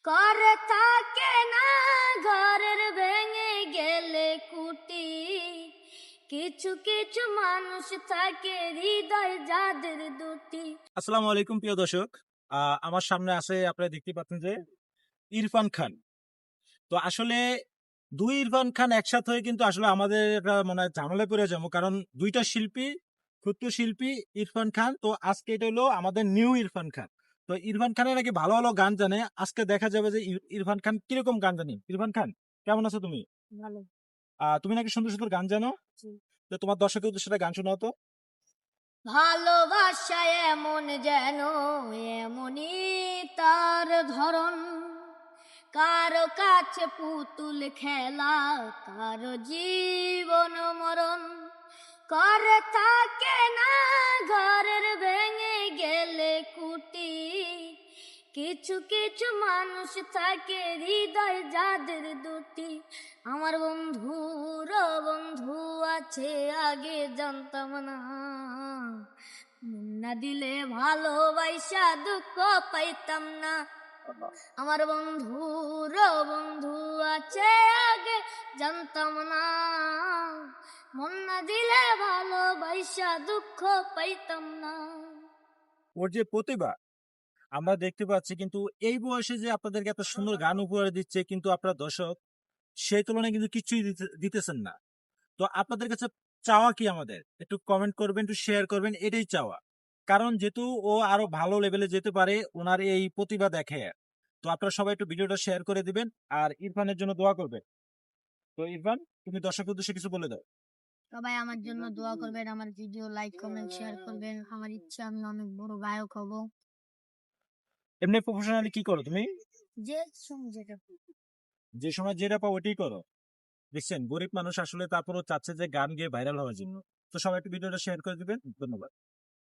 করে থাকে না ঘরের ভেঙে গেলে কুটি, কিছু কিছু মানুষ থাকে হৃদয় যাদের দুটি। আসসালামু আলাইকুম প্রিয় দর্শক। আমার সামনে আছে, আপনারা দেখতে পাচ্ছেন যে ইরফান খান। তো আসলে দুই ইরফান খান একসাথে হয়ে কিন্তু আসলে আমাদের একটা মানে ঝামেলায় পড়ে যাবো, কারণ দুইটা শিল্পী, ক্ষুদ্র শিল্পী ইরফান খান। তো আজকে এটা হলো আমাদের নিউ ইরফান খান। তো ইরফান খানের নাকি ভালো ভালো গান জানে, আজকে দেখা যাবে যে ইরফান খান কিরকম গান জানে। ইরফান খান, কেমন আছো তুমি? ভালো। তুমি নাকি সুন্দর সুন্দর গান জানো। তো তোমার দর্শকের উদ্দেশ্যে গান শোনাও তো। ভালোবাসা এমন যেন এমনই তার ধরন, কারো কাছে পুতুল খেলা, কারো জীবন মরণ। করে থাকে না ঘরের ভেঙে গেলে কুটি, কিছু কিছু মানুষ থাকে হৃদয় যাদের দুটি। আমার বন্ধুর বন্ধু আছে আগে জানতাম না, না দিলে ভালোবাসা দুঃখ পাইতাম না। আমার বন্ধুর বন্ধু আছে আগে জানতাম না, মন না দিলে ভালোবাসা দুঃখ পাইতাম না। ওর যে প্রতিভা আমরা দেখতে পাচ্ছি, কিন্তু এই বয়সে যে আপনাদেরকে এত সুন্দর গান উপহার দিচ্ছে, কিন্তু আপনার দর্শক সেই তুলনায় কিন্তু কিছুই দিতেছেন না। তো আপনাদের কাছে চাওয়া কি, আমাদের একটু কমেন্ট করবেন, একটু শেয়ার করবেন, এটাই চাওয়া। কারণ যেহেতু ও আরো ভালো লেভেলে যেতে পারে ওনার এই প্রতিভা দেখে। তো আপনারা সবাই একটু ভিডিওটা শেয়ার করে দিবেন আর ইরফানের জন্য দোয়া করবেন। তো ইরফান, তুমি দর্শকের উদ্দেশ্যে কিছু বলে দাও। সবাই আমার জন্য দোয়া করবেন, আমার ভিডিও লাইক কমেন্ট শেয়ার করবেন। আমার ইচ্ছা আমি অনেক বড় গায়ক হব। এমনি প্রফেশনালি কি করো তুমি? যে যেটা যে সময় যেটা পাও ওইটাই করো। দেখছেন, গরিব মানুষ আসলে তারপরও চাচ্ছে যে গান গেয়ে ভাইরাল হওয়ার জন্য। তো সবাই একটু ভিডিওটা শেয়ার করে দিবেন। ধন্যবাদ।